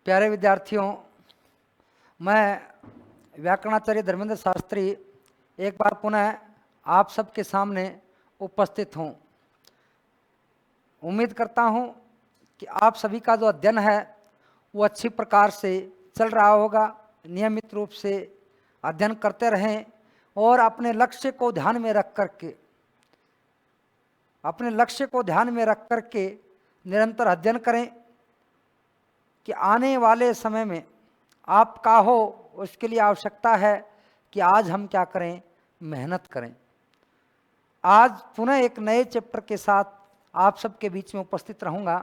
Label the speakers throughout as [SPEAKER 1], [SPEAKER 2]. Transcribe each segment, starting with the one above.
[SPEAKER 1] प्यारे विद्यार्थियों, मैं व्याकरणाचार्य धर्मेंद्र शास्त्री एक बार पुनः आप सबके सामने उपस्थित हूँ। उम्मीद करता हूँ कि आप सभी का जो अध्ययन है वो अच्छी प्रकार से चल रहा होगा। नियमित रूप से अध्ययन करते रहें और अपने लक्ष्य को ध्यान में रख करके निरंतर अध्ययन करें कि आने वाले समय में आप का हो। उसके लिए आवश्यकता है कि आज हम क्या करें, मेहनत करें। आज पुनः एक नए चैप्टर के साथ आप सबके बीच में उपस्थित रहूँगा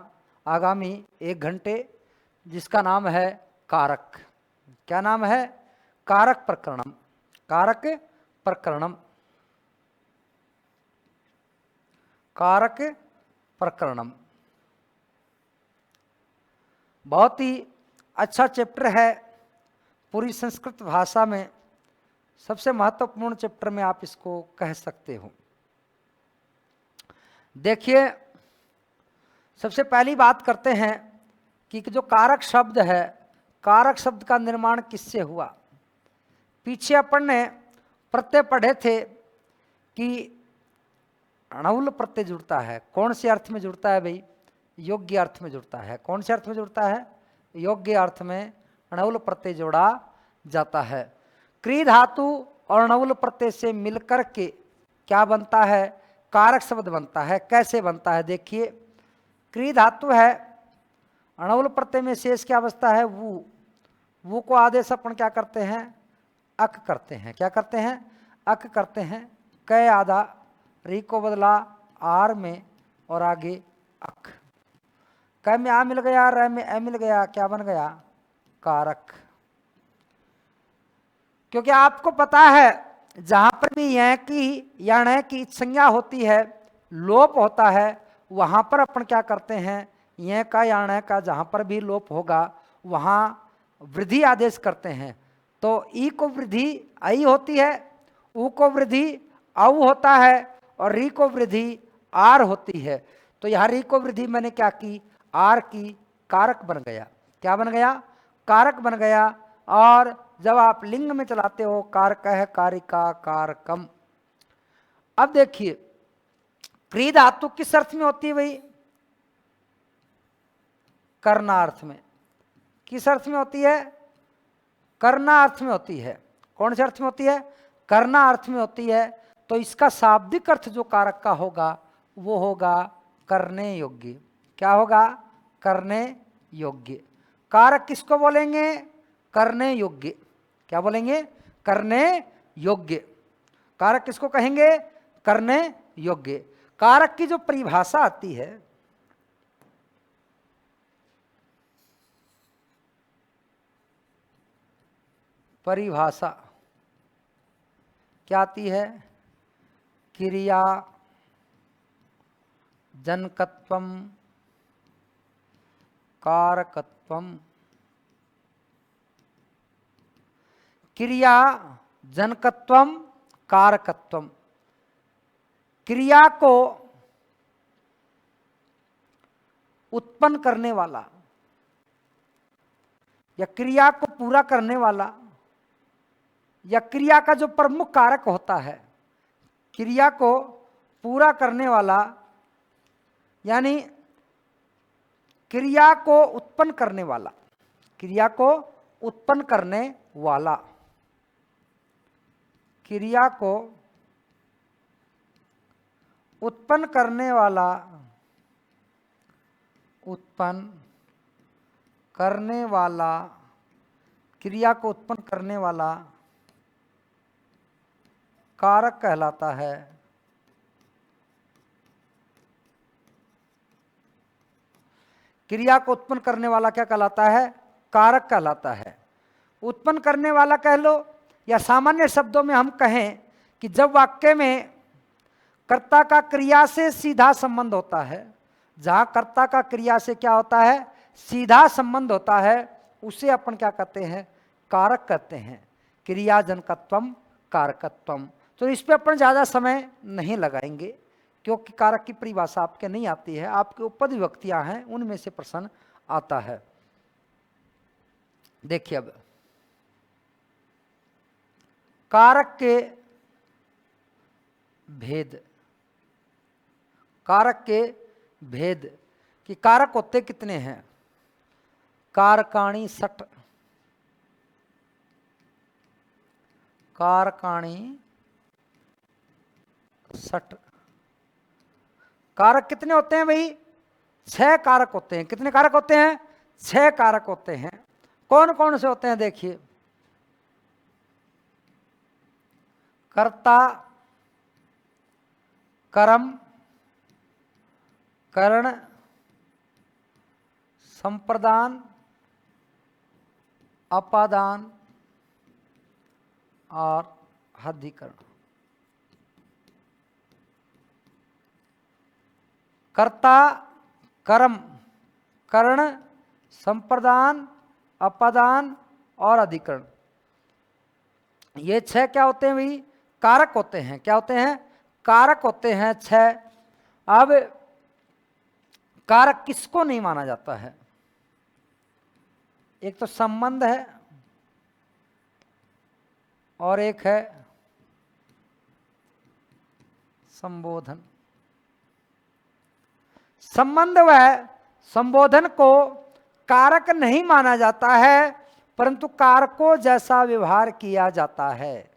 [SPEAKER 1] आगामी 1 घंटे, जिसका नाम है कारक। क्या नाम है? कारक प्रकरणम। कारक प्रकरणम। कारक प्रकरणम बहुत ही अच्छा चैप्टर है। पूरी संस्कृत भाषा में सबसे महत्वपूर्ण चैप्टर में आप इसको कह सकते हो। देखिए, सबसे पहली बात करते हैं कि जो कारक शब्द है, कारक शब्द का निर्माण किससे हुआ। पीछे अपन ने प्रत्यय पढ़े थे कि अणुल प्रत्यय जुड़ता है। कौन से अर्थ में जुड़ता है भाई? योग्य अर्थ में जुड़ता है। कौन से अर्थ में जुड़ता है? योग्य अर्थ में अणुल प्रत्यय जोड़ा जाता है। क्री धातु और अणुल प्रत्यय से मिलकर के क्या बनता है? कारक शब्द बनता है। कैसे बनता है? देखिए, क्री धातु है, अणुल प्रत्यय में शेष क्या बचता है? वू। वू को आदेश अपन क्या करते हैं? अक करते हैं। क्या करते हैं? अक करते हैं। कै आधा, री को बदला आर में और आगे अक। कै में आ मिल गया, र में ए मिल गया, क्या बन गया? कारक। क्योंकि आपको पता है जहां पर भी यह की या न की संज्ञा होती है, लोप होता है, वहां पर अपन क्या करते हैं? यह का या न का जहां पर भी लोप होगा वहां वृद्धि आदेश करते हैं। तो ई को वृद्धि आई होती है, ऊ को वृद्धि औ होता है और री को वृद्धि आर होती है। तो यहां री को वृद्धि मैंने क्या की? आर की। कारक बन गया। क्या बन गया? कारक बन गया। और जब आप लिंग में चलाते हो, कारक है, कारिका, कारकम। अब देखिए, क्री धातु किस अर्थ में होती है भाई? करना अर्थ में। किस अर्थ में होती है? करना अर्थ में होती है। कौन से अर्थ में होती है? करना अर्थ में होती है। तो इसका शाब्दिक अर्थ जो कारक का होगा वो होगा करने योग्य। क्या होगा? करने योग्य। कारक किसको बोलेंगे? करने योग्य। क्या बोलेंगे? करने योग्य। कारक किसको कहेंगे? करने योग्य। कारक की जो परिभाषा आती है, परिभाषा क्या आती है? क्रिया जनकत्वम कारकत्वम। क्रिया जनकत्वम कारकत्वम। क्रिया को उत्पन्न करने वाला या क्रिया को पूरा करने वाला या क्रिया का जो प्रमुख कारक होता है, क्रिया को पूरा करने वाला, यानी क्रिया को उत्पन्न करने वाला, क्रिया को उत्पन्न करने वाला, क्रिया को उत्पन्न करने वाला, उत्पन्न करने वाला, क्रिया को उत्पन्न करने वाला कारक कहलाता है। क्रिया को उत्पन्न करने वाला क्या कहलाता है? कारक कहलाता है। उत्पन्न करने वाला कह लो, या सामान्य शब्दों में हम कहें कि जब वाक्य में कर्ता का क्रिया से सीधा संबंध होता है, जहां कर्ता का क्रिया से क्या होता है? सीधा संबंध होता है, उसे अपन क्या कहते हैं? कारक कहते हैं। क्रिया जनकत्वम कारकत्वम। तो इस पे अपन ज़्यादा समय नहीं लगाएंगे, क्योंकि कारक की परिभाषा आपके नहीं आती है। आपके उपपद विभक्तियां हैं, उनमें से प्रश्न आता है। देखिए अब कारक के भेद, कारक के भेद कि कारक होते कितने हैं। कारकाणी 60, कारकाणी 60। कारक कितने होते हैं भाई? 6 कारक होते हैं। कितने कारक होते हैं? 6 कारक होते हैं। कौन कौन से होते हैं देखिए। कर्ता, कर्म, करण, संप्रदान, अपादान और हद्दीकरण। कर्ता, कर्म, करण, संप्रदान, अपादान और अधिकरण, ये 6 क्या होते हैं भाई? कारक होते हैं। क्या होते हैं? कारक होते हैं 6। अब कारक किसको नहीं माना जाता है? एक तो संबंध है और एक है संबोधन। संबंध व संबोधन को कारक नहीं माना जाता है, परंतु कारकों जैसा व्यवहार किया जाता है।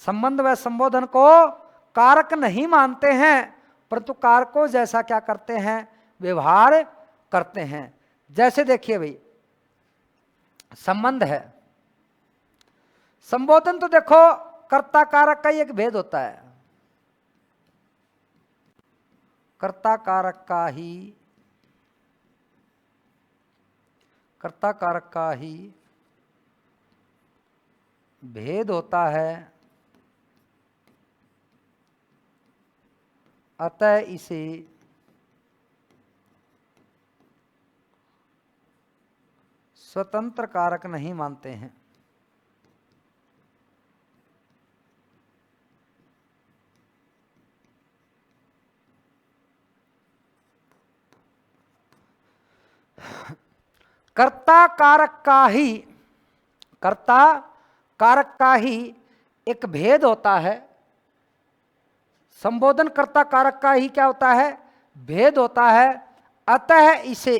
[SPEAKER 1] संबंध व संबोधन को कारक नहीं मानते हैं, परंतु कारकों जैसा क्या करते हैं? व्यवहार करते हैं। जैसे देखिए भाई, संबंध है, संबोधन तो देखो कर्ता कारक का ही एक भेद होता है। कर्ता कारक का ही, कर्ता कारक का ही भेद होता है, अतः इसे स्वतंत्र कारक नहीं मानते हैं। कर्ता कारक का ही, कर्ता कारक का ही एक भेद होता है। संबोधन कर्ता कारक का ही क्या होता है? भेद होता है, अतः इसे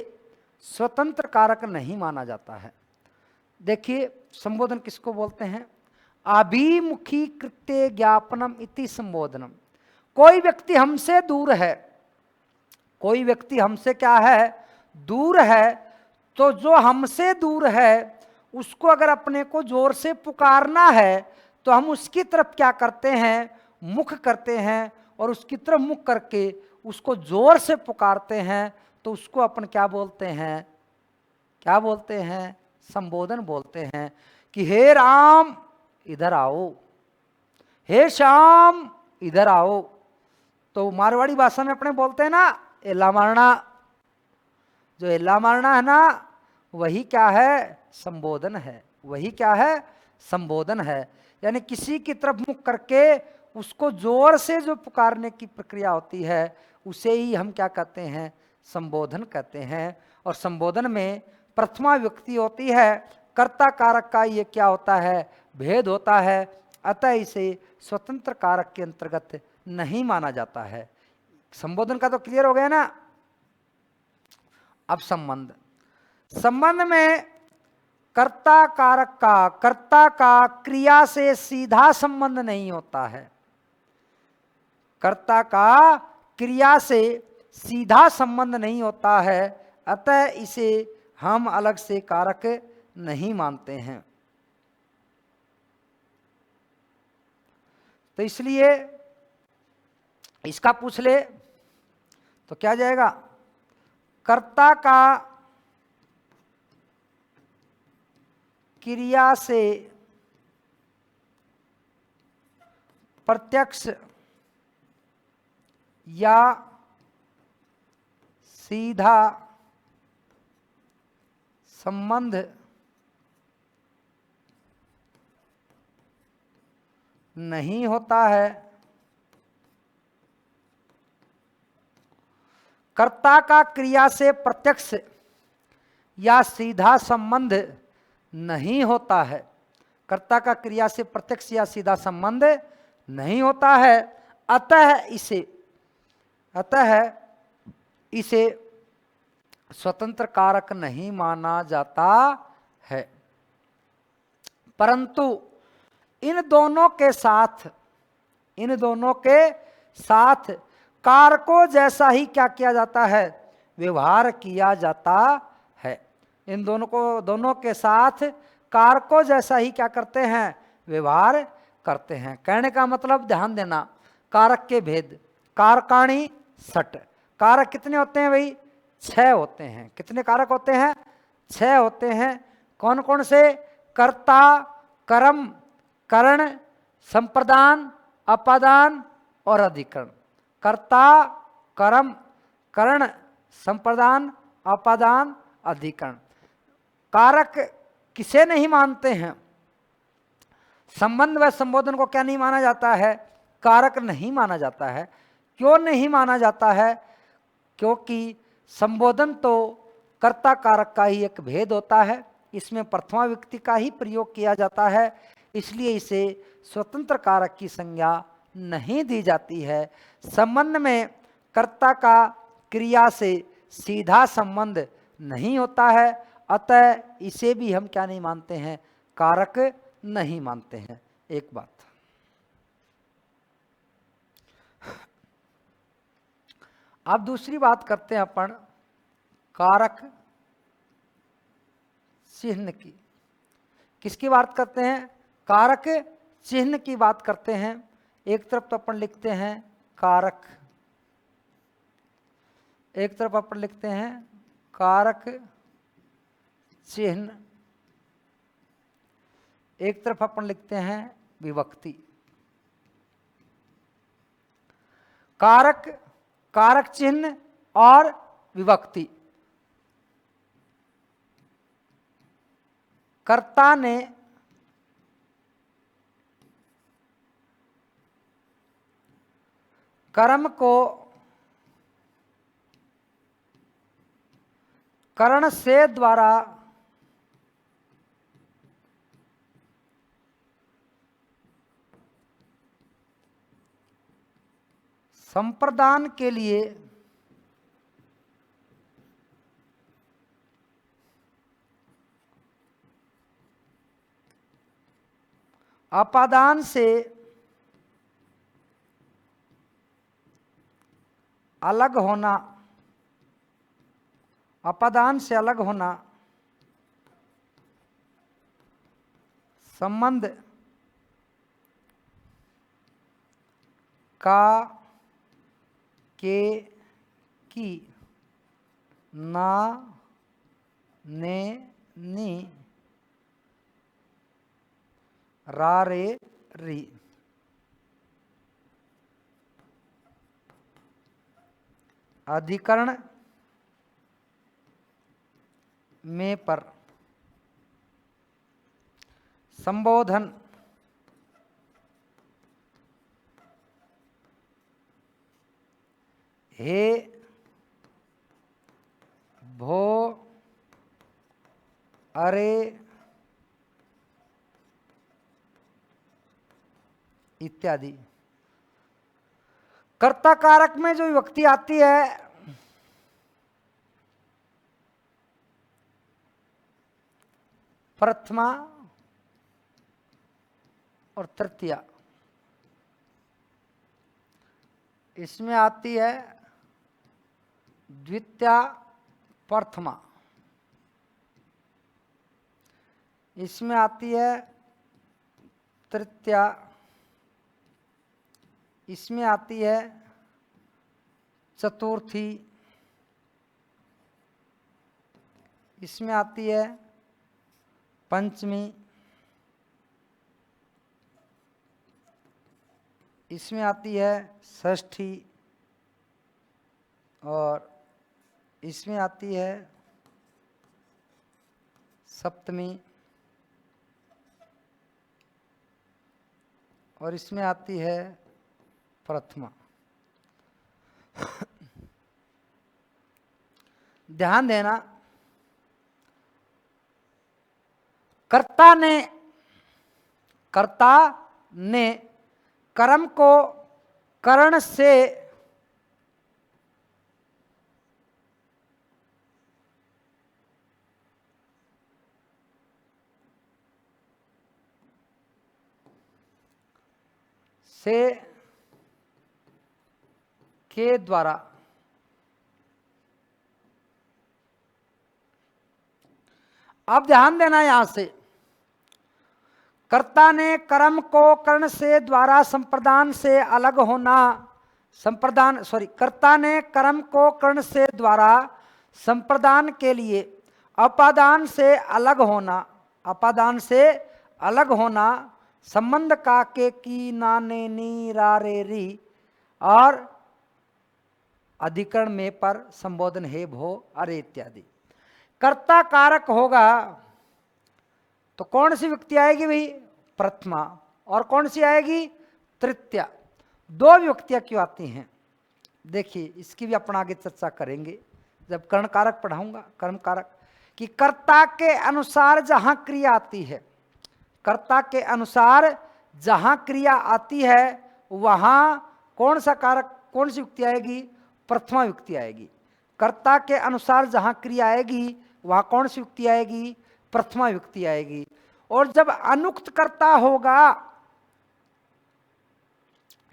[SPEAKER 1] स्वतंत्र कारक नहीं माना जाता है। देखिए संबोधन किसको बोलते हैं? अभिमुखी कृत्य ज्ञापनम इति संबोधनम। कोई व्यक्ति हमसे दूर है, कोई व्यक्ति हमसे क्या है? दूर है, तो जो हमसे दूर है उसको अगर अपने को जोर से पुकारना है तो हम उसकी तरफ क्या करते हैं? मुख करते हैं, और उसकी तरफ मुख करके उसको जोर से पुकारते हैं, तो उसको अपन क्या बोलते हैं? क्या बोलते हैं? संबोधन बोलते हैं कि हे राम इधर आओ, हे श्याम इधर आओ। तो मारवाड़ी भाषा में अपने बोलते हैं ना एला मारना। जो एला मारना है ना, वही क्या है? संबोधन है। वही क्या है? संबोधन है। यानी किसी की तरफ मुख करके उसको जोर से जो पुकारने की प्रक्रिया होती है, उसे ही हम क्या कहते हैं? संबोधन कहते हैं। और संबोधन में प्रथमा व्यक्ति होती है, कर्ता कारक का ये क्या होता है? भेद होता है, अतः इसे स्वतंत्र कारक के अंतर्गत नहीं माना जाता है। संबोधन का तो क्लियर हो गया ना। अब संबंध, संबंध में कर्ता कारक का, कर्ता का क्रिया से सीधा संबंध नहीं होता है। कर्ता का क्रिया से सीधा संबंध नहीं होता है, अतः इसे हम अलग से कारक नहीं मानते हैं। तो इसलिए इसका पूछ ले तो क्या जाएगा? कर्ता का क्रिया से प्रत्यक्ष या सीधा संबंध नहीं होता है। कर्ता का क्रिया से प्रत्यक्ष या सीधा संबंध नहीं होता है, कर्ता का क्रिया से प्रत्यक्ष या सीधा संबंध नहीं होता है, अतः इसे स्वतंत्र कारक नहीं माना जाता है। परंतु इन दोनों के साथ कारकों जैसा ही क्या किया जाता है, व्यवहार किया जाता है। इन दोनों के साथ कारकों जैसा ही क्या करते हैं, व्यवहार करते हैं। कहने का मतलब ध्यान देना, कारक के भेद, कारकाणी सट। कारक कितने होते हैं भाई, 6 होते हैं। कितने कारक होते हैं, 6 होते हैं। कौन कौन से, कर्ता, कर्म, करण, संप्रदान, अपादान और अधिकरण। कर्ता, कर्म, करण, संप्रदान, अपादान, अधिकरण। कारक किसे नहीं मानते हैं, संबंध व संबोधन को क्या नहीं माना जाता है, कारक नहीं माना जाता है। क्यों नहीं माना जाता है, क्योंकि संबोधन तो कर्ता कारक का ही एक भेद होता है, इसमें प्रथमा व्यक्ति का ही प्रयोग किया जाता है, इसलिए इसे स्वतंत्र कारक की संज्ञा नहीं दी जाती है। संबंध में कर्ता का क्रिया से सीधा संबंध नहीं होता है, अतः इसे भी हम क्या नहीं मानते हैं, कारक नहीं मानते हैं। एक बात। अब दूसरी बात करते हैं अपन कारक चिन्ह की। किसकी बात करते हैं, कारक चिन्ह की बात करते हैं। एक तरफ तो अपन लिखते हैं कारक, एक तरफ अपन लिखते हैं कारक चिन्ह, एक तरफ अपन लिखते हैं विभक्ति। कारक, कारक चिन्ह और विभक्ति। कर्ता ने कर्म को करण से द्वारा संप्रदान के लिए अपादान से अलग होना, अपादान से अलग होना संबंध का के की ना ने नी रा रे री। अधिकरण में पर संबोधन हे भो अरे इत्यादि। कर्ता कारक में जो विभक्ति आती है प्रथमा और तृतीया, इसमें आती है द्वितीया प्रथमा, इसमें आती है तृतीया, इसमें आती है चतुर्थी, इसमें आती है पंचमी, इसमें आती है षष्ठी और इसमें आती है सप्तमी और इसमें आती है प्रथमा। ध्यान देना, कर्ता ने कर्म को करण से के द्वारा अब ध्यान देना यहां से, कर्ता ने कर्म को कर्ण से द्वारा संप्रदान से अलग होना, कर्ता ने कर्म को कर्ण से द्वारा संप्रदान के लिए अपादान से अलग होना, संबंध का के की ना ने नी रा रे री और अधिकरण में पर संबोधन हे भो अरे इत्यादि। कर्ता कारक होगा तो कौन सी विभक्ति आएगी भाई? प्रथमा। और कौन सी आएगी? तृतीया। दो विभक्तियां क्यों आती हैं? देखिए इसकी भी अपन आगे चर्चा करेंगे जब कर्ण कारक पढ़ाऊंगा। कर्म कारक कि कर्ता के अनुसार जहां क्रिया आती है, कर्ता के अनुसार जहां क्रिया आती है वहां कौन सा कारक, कौन सी युक्ति आएगी? प्रथमा युक्ति आएगी। कर्ता के अनुसार जहां क्रिया आएगी वहां कौन सी युक्ति आएगी? प्रथमा युक्ति आएगी। और जब अनुक्त कर्ता होगा,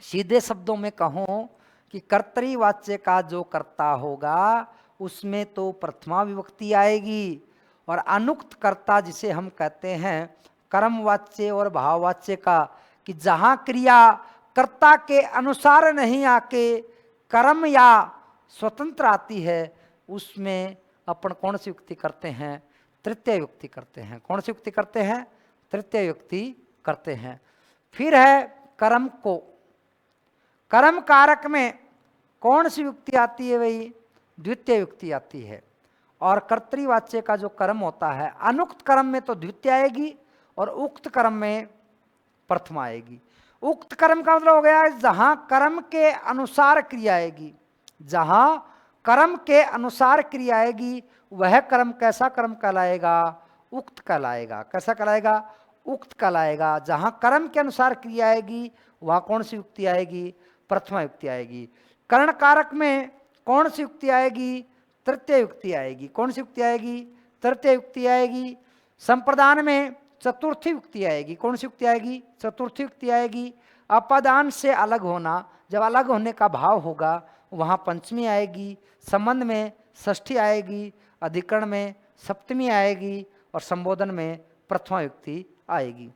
[SPEAKER 1] सीधे शब्दों में कहूं कि कर्तृवाच्य का जो कर्ता होगा उसमें तो प्रथमा विभक्ति आएगी, और अनुक्त कर्ता जिसे हम कहते हैं कर्मवाच्य और भाववाच्य का, कि जहां क्रिया कर्ता के अनुसार नहीं आके कर्म या स्वतंत्र आती है उसमें अपन कौन सी युक्ति करते हैं? तृतीय युक्ति करते हैं। कौन सी युक्ति करते हैं? तृतीय युक्ति करते हैं। फिर है कर्म को, कर्म कारक में कौन सी युक्ति आती है भाई? द्वितीय युक्ति आती है। और कर्तृवाच्य का जो कर्म होता है, अनुक्त कर्म में तो द्वितीय आएगी और उक्त कर्म में प्रथमा आएगी। उक्त कर्म का मतलब हो गया जहां कर्म के अनुसार क्रिया आएगी, जहां कर्म के अनुसार क्रिया आएगी वह कर्म कैसा कर्म कहलाएगा? उक्त कहलाएगा। कैसा कहलाएगा? उक्त कहलाएगा। जहां कर्म के अनुसार क्रिया आएगी वहां कौन सी युक्ति आएगी? प्रथमा युक्ति आएगी। कर्ण कारक में कौन सी युक्ति आएगी? तृतीय युक्ति आएगी। कौन सी युक्ति आएगी? तृतीय युक्ति आएगी। संप्रदान में चतुर्थी युक्ति आएगी। कौन सी युक्ति आएगी? चतुर्थी युक्ति आएगी। अपादान से अलग होना, जब अलग होने का भाव होगा वहां पंचमी आएगी। संबंध में षष्ठी आएगी, अधिकरण में सप्तमी आएगी और संबोधन में प्रथमा युक्ति आएगी।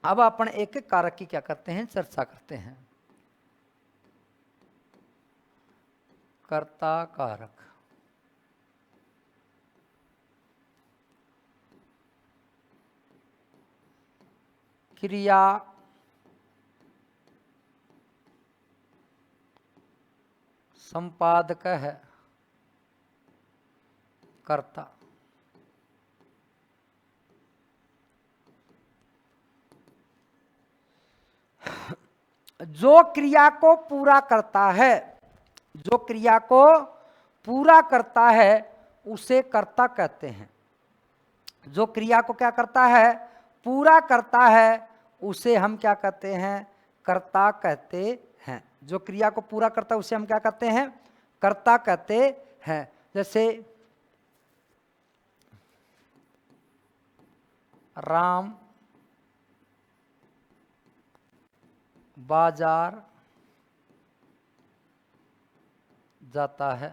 [SPEAKER 1] अब अपन एक एक कारक की क्या करते हैं? चर्चा करते हैं। कर्ता कारक, क्रिया संपादक है कर्ता। जो क्रिया को पूरा करता है, जो क्रिया को पूरा करता है उसे कर्ता कहते हैं। जो क्रिया को क्या करता है? पूरा करता है, उसे हम क्या कहते हैं? कर्ता कहते हैं। जो क्रिया को पूरा करता है उसे हम क्या कहते हैं? कर्ता कहते हैं। जैसे राम बाजार जाता है,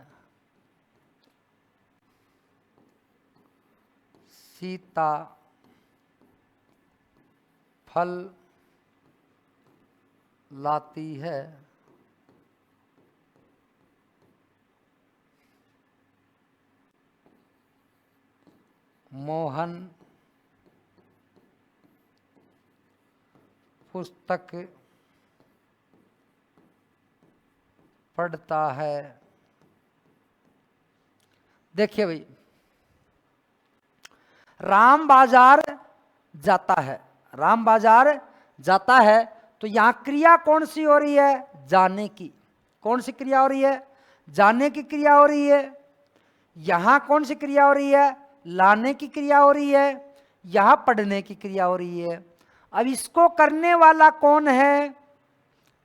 [SPEAKER 1] सीता फल लाती है, मोहन पुस्तक पढ़ता है। देखिए भाई, राम बाजार जाता है, राम बाजार जाता है, तो यहां क्रिया कौन सी हो रही है? जाने की। कौन सी क्रिया हो रही है? जाने की क्रिया हो रही है। यहां कौन सी क्रिया हो रही है? लाने की क्रिया हो रही है। यहां पढ़ने की क्रिया हो रही है। अब इसको करने वाला कौन है?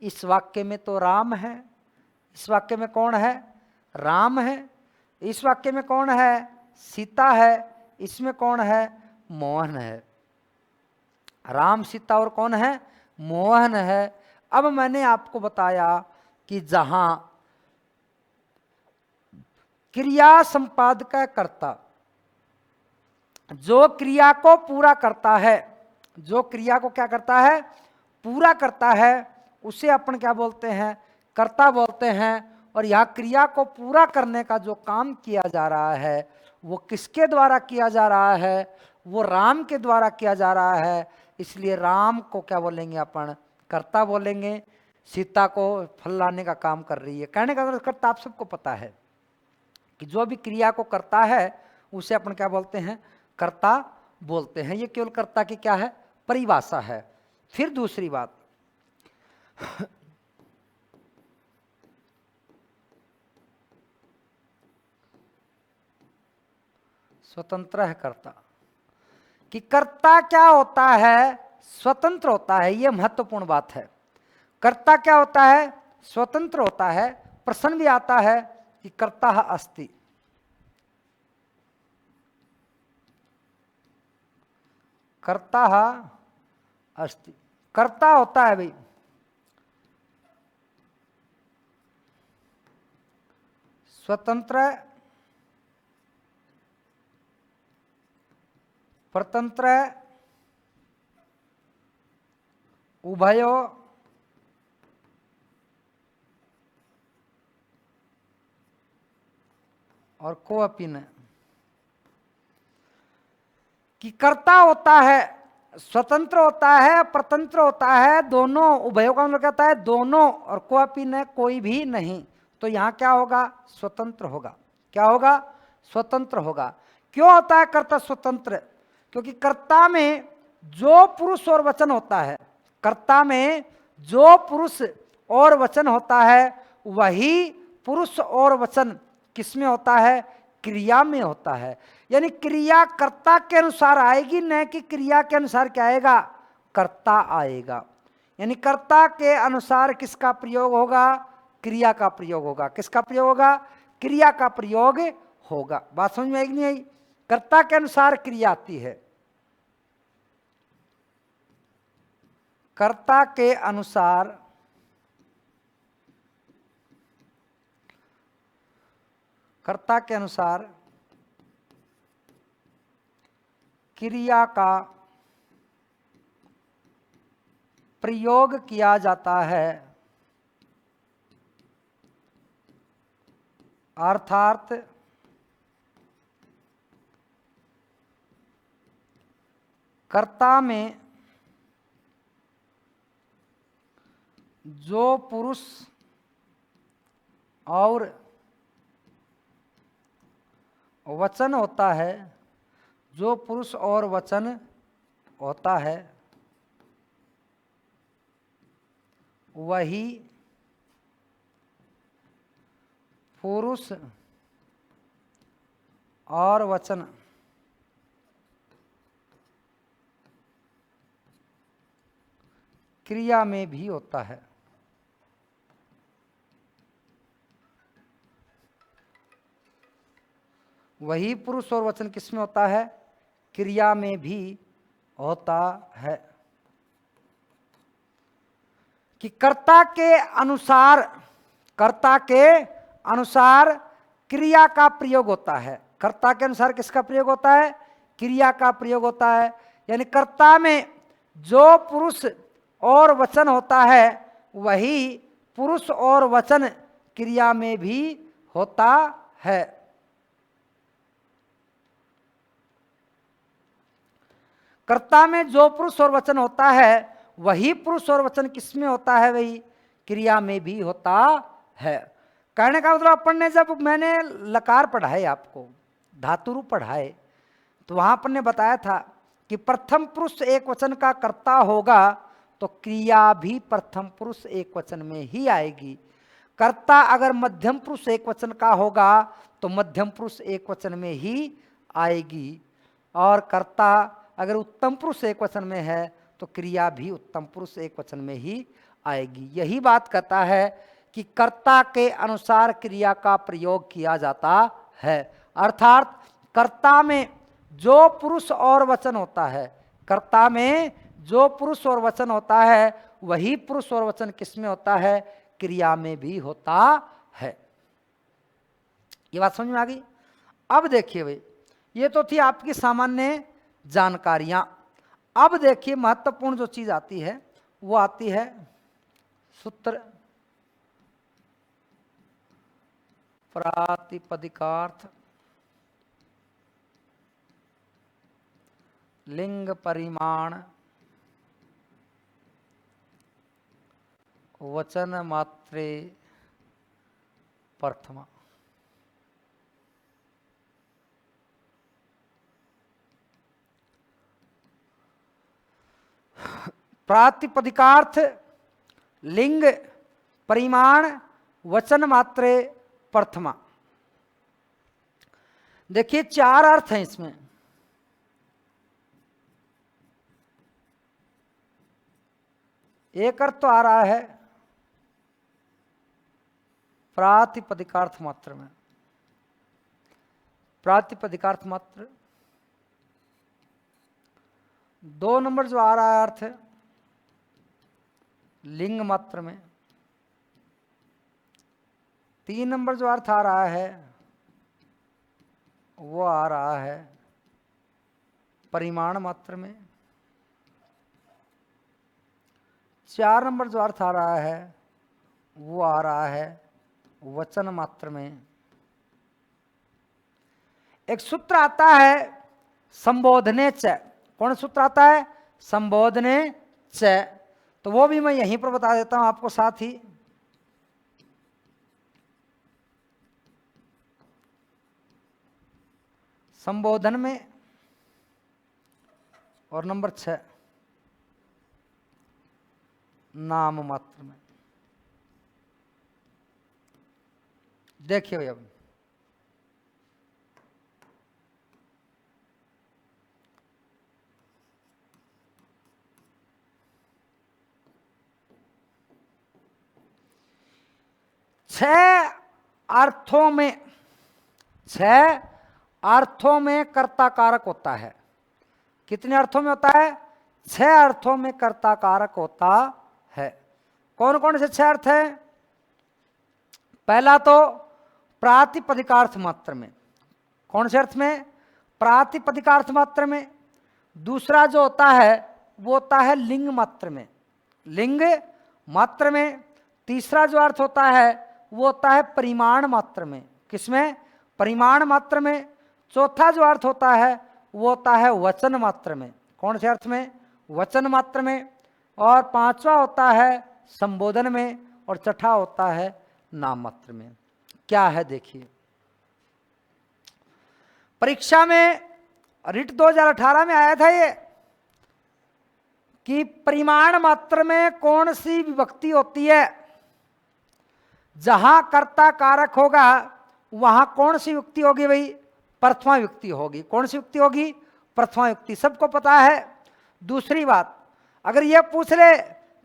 [SPEAKER 1] इस वाक्य में तो राम है। इस वाक्य में कौन है? राम है। इस वाक्य में कौन है? सीता है। इसमें कौन है? मोहन है। राम, सीता और कौन है? मोहन है। अब मैंने आपको बताया कि जहां क्रिया संपादक कर्ता जो क्रिया को पूरा करता है, जो क्रिया को क्या करता है? पूरा करता है, उसे अपन क्या बोलते हैं? कर्ता बोलते हैं। और यह क्रिया को पूरा करने का जो काम किया जा रहा है वो किसके द्वारा किया जा रहा है? वो राम के द्वारा किया जा रहा है। इसलिए राम को क्या बोलेंगे अपन? कर्ता बोलेंगे। सीता को फल लाने का काम कर रही है। कहने का मतलब कर्ता आप सबको पता है कि जो भी क्रिया को करता है उसे अपन क्या बोलते हैं? कर्ता बोलते हैं। ये केवल कर्ता की क्या है? परिभाषा है। फिर दूसरी बात, स्वतंत्र है कर्ता। कि कर्ता क्या होता है? स्वतंत्र होता है। यह महत्वपूर्ण बात है। कर्ता क्या होता है? स्वतंत्र होता है। प्रश्न भी आता है कि कर्ता अस्ति, कर्ता अस्ति, कर्ता होता है भाई स्वतंत्र, परतंत्र, उभयो और कोअपि न। कि कर्ता होता है, स्वतंत्र होता है, परतंत्र होता है, दोनों। उभयों का मतलब कहता है दोनों, और कोअपि न, कोई भी नहीं। तो यहां क्या होगा? स्वतंत्र होगा। क्या होगा? स्वतंत्र होगा। क्यों होता है कर्ता स्वतंत्र? क्योंकि कर्ता में जो पुरुष और वचन होता है, कर्ता में जो पुरुष और वचन होता है वही पुरुष और वचन किसमें होता है? क्रिया में होता है। यानी क्रिया कर्ता के अनुसार आएगी, न कि क्रिया के अनुसार क्या आएगा? कर्ता आएगा। यानी कर्ता के अनुसार किसका प्रयोग होगा? क्रिया का प्रयोग होगा। किसका प्रयोग होगा? क्रिया का प्रयोग होगा। बात समझ में आई कि नहीं आई? कर्ता के अनुसार क्रिया आती है। कर्ता के अनुसार कर्ता के अनुसार क्रिया का प्रयोग किया जाता है। अर्थात कर्ता में जो पुरुष और वचन होता है, जो पुरुष और वचन होता है वही पुरुष और वचन क्रिया में भी होता है। वही पुरुष और वचन किसमें होता है? क्रिया में भी होता है। कि कर्ता के अनुसार, कर्ता के अनुसार क्रिया का प्रयोग होता है। कर्ता के अनुसार किसका प्रयोग होता है? क्रिया का प्रयोग होता है। यानी कर्ता में जो पुरुष और वचन होता है वही पुरुष और वचन क्रिया में भी होता है। कर्ता में जो पुरुष और वचन होता है वही पुरुष और वचन किसमें होता है? वही क्रिया में भी होता है। कहने का मतलब अपन ने जब मैंने लकार पढ़ाए, आपको धातु रूप पढ़ाए, तो वहां अपन ने बताया था कि प्रथम पुरुष एक वचन का कर्ता होगा तो क्रिया भी प्रथम पुरुष एक वचन में ही आएगी। कर्ता अगर मध्यम पुरुष एक वचन का होगा तो मध्यम पुरुष एक वचन में ही आएगी। और कर्ता अगर उत्तम पुरुष एक वचन में है तो क्रिया भी उत्तम पुरुष एक वचन में ही आएगी। यही बात कहता है कि कर्ता के अनुसार क्रिया का प्रयोग किया जाता है, अर्थात कर्ता में जो पुरुष और वचन होता है, कर्ता में जो पुरुष और वचन होता है वही पुरुष और वचन किसमें होता है? क्रिया में भी होता है। ये बात समझ में आ गई? अब देखिए भाई, ये तो थी आपकी सामान्य जानकारियां। अब देखिए महत्वपूर्ण जो चीज आती है वो आती है सूत्र प्रातिपदिकार्थ लिंग परिमाण वचन मात्रे प्रथमा। प्रातिपदिकार्थ लिंग परिमाण वचन मात्रे प्रथमा। देखिए 4 अर्थ हैं इसमें। एक अर्थ तो आ रहा है प्रातिपदिकार्थ मात्र में, प्रातिपदिकार्थ मात्र। 2 नंबर जो आ रहा है अर्थ लिंग मात्र में। 3 नंबर जो अर्थ आ रहा है वो आ रहा है परिमाण मात्र में। 4 नंबर जो अर्थ आ रहा है वो आ रहा है वचन मात्र में। एक सूत्र आता है संबोधने च। कौन सूत्र आता है? संबोधने च। तो वो भी मैं यहीं पर बता देता हूं आपको साथ ही। संबोधन में और नंबर 6 नाम मात्र में। देखिए भैया, छह अर्थों में कर्ता कारक होता है। कितने अर्थों में होता है? 6 अर्थों में कर्ता कारक होता है। कौन कौन से 6 अर्थ हैं? पहला तो प्रातिपदिकार्थ मात्र में। कौन से अर्थ में? प्रातिपदिकार्थ मात्र में। दूसरा जो होता है वो होता है लिंग मात्र में, लिंग मात्र में। तीसरा जो अर्थ होता है वो होता है परिमाण मात्र में। किसमें? परिमाण मात्र में। चौथा जो अर्थ होता है वो होता है वचन मात्र में। कौन से अर्थ में? वचन मात्र में। और 5वां होता है संबोधन में, और छठा होता है नाम मात्र में। क्या है देखिए, परीक्षा में रिट 2018 में आया था ये कि परिमाण मात्र में कौन सी विभक्ति होती है। जहां कर्ता कारक होगा वहां कौन सी युक्ति होगी भाई? प्रथमा युक्ति होगी। कौन सी युक्ति होगी? प्रथमा युक्ति। सबको पता है। दूसरी बात, अगर यह पूछ ले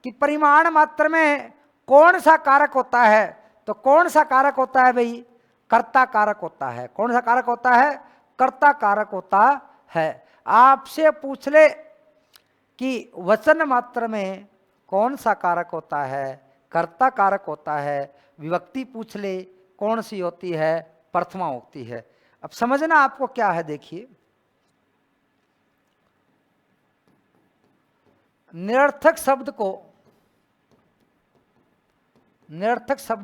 [SPEAKER 1] कि परिमाण मात्र में कौन सा कारक होता है, तो कौन सा कारक होता है भाई? कर्ता कारक होता है। कौन सा कारक होता है? कर्ता कारक होता है। आपसे पूछ ले कि वचन मात्र में कौन सा कारक होता है? कर्ता कारक होता है। विभक्ति पूछ ले कौन सी होती है? प्रथमा होती है। अब समझना आपको क्या है, देखिए निरर्थक शब्द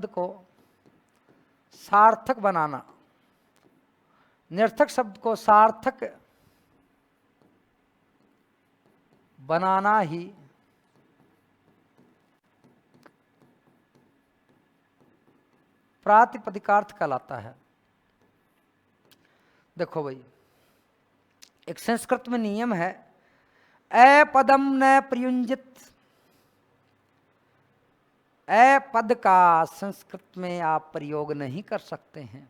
[SPEAKER 1] को सार्थक बनाना, निरर्थक शब्द को सार्थक बनाना ही प्रातिपदिकार्थ कहलाता है। देखो भाई, एक संस्कृत में नियम है, ए पदम न प्रयुंजित। ए पद का संस्कृत में आप प्रयोग नहीं कर सकते हैं।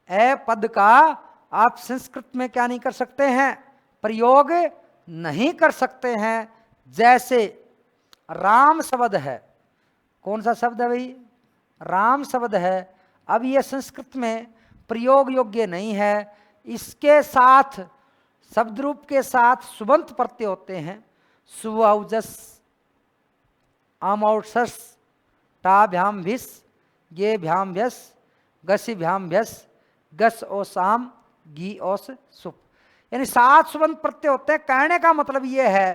[SPEAKER 1] ए पद का आप संस्कृत में क्या नहीं कर सकते हैं? प्रयोग नहीं कर सकते हैं। जैसे राम शब्द है, कौन सा शब्द है भाई? राम शब्द है। अब ये संस्कृत में प्रयोग योग्य नहीं है। इसके साथ शब्द रूप के साथ सुबंत प्रत्यय होते हैं। सुवौजस, अमौषस, टाभ्याम भिस, ये भ्याम भ्यस, गसी भ्याम भ्यस, गस ओ शाम, गी ओस सुप, यानी 7 सुबंत प्रत्यय होते हैं। कहने का मतलब ये है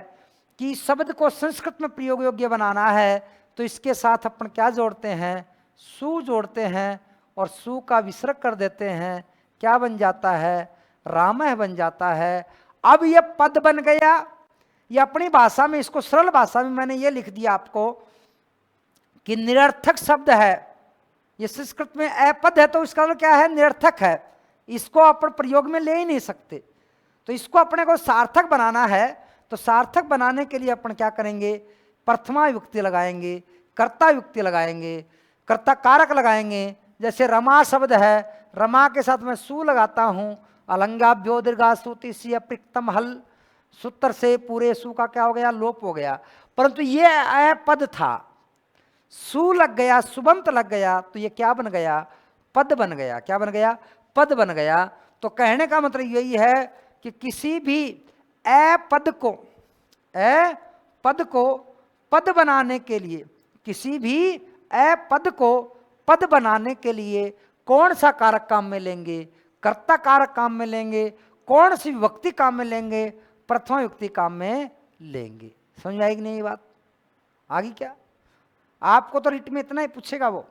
[SPEAKER 1] कि शब्द को संस्कृत में प्रयोग योग्य बनाना है तो इसके साथ अपन क्या जोड़ते हैं? सु जोड़ते हैं और सु का विसर्ग कर देते हैं। क्या बन जाता है? रामः बन जाता है। अब ये पद बन गया। ये अपनी भाषा में, इसको सरल भाषा में मैंने ये लिख दिया आपको कि निरर्थक शब्द है। ये संस्कृत में अपद है तो इसका मतलब क्या है? निरर्थक है। इसको अपन प्रयोग में ले ही नहीं सकते। तो इसको अपने को सार्थक बनाना है। तो सार्थक बनाने के लिए अपन क्या करेंगे? प्रथमा युक्ति लगाएंगे, कर्ता युक्ति लगाएंगे, कर्ता कारक लगाएंगे। जैसे रमा शब्द है, रमा के साथ मैं सु लगाता हूं। अलंगाभ्यो दीर्घासु तीसी अप्रिक्तम हल, सूत्र से पूरे सु का क्या हो गया? लोप हो गया। परंतु ये अपद था, सु लग गया, सुबंत लग गया, तो ये क्या बन गया? पद बन गया। क्या बन गया? पद बन गया। तो कहने का मतलब यही है कि किसी भी अपद को पद बनाने के लिए, किसी भी अपद को पद बनाने के लिए कौन सा कारक काम में लेंगे? कर्ता कारक काम में लेंगे। कौन सी विभक्ति काम में लेंगे? प्रथमा युक्ति काम में लेंगे। समझ आएगी नहीं ये बात? आगे क्या? आपको तो रिट में इतना ही पूछेगा वो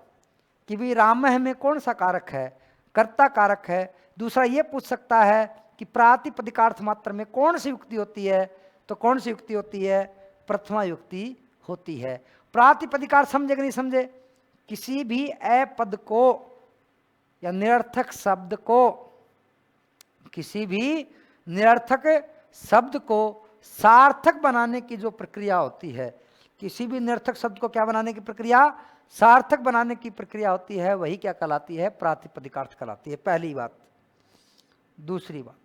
[SPEAKER 1] कि भाई रामः में कौन सा कारक है? कर्ता कारक है। दूसरा ये पूछ सकता है कि प्रातिपदिकार्थ मात्र में कौन सी युक्ति होती है? तो कौन सी युक्ति होती है? प्रथमा युक्ति होती है। प्रातिपदिकार्थ समझे कि नहीं समझे? किसी भी अपद को या निरर्थक शब्द को, किसी भी निरर्थक शब्द को सार्थक बनाने की जो प्रक्रिया होती है, किसी भी निरर्थक शब्द को क्या बनाने की प्रक्रिया? सार्थक बनाने की प्रक्रिया होती है, वही क्या कहलाती है? प्रातिपदिकार्थ कहलाती है। पहली बात। दूसरी बात,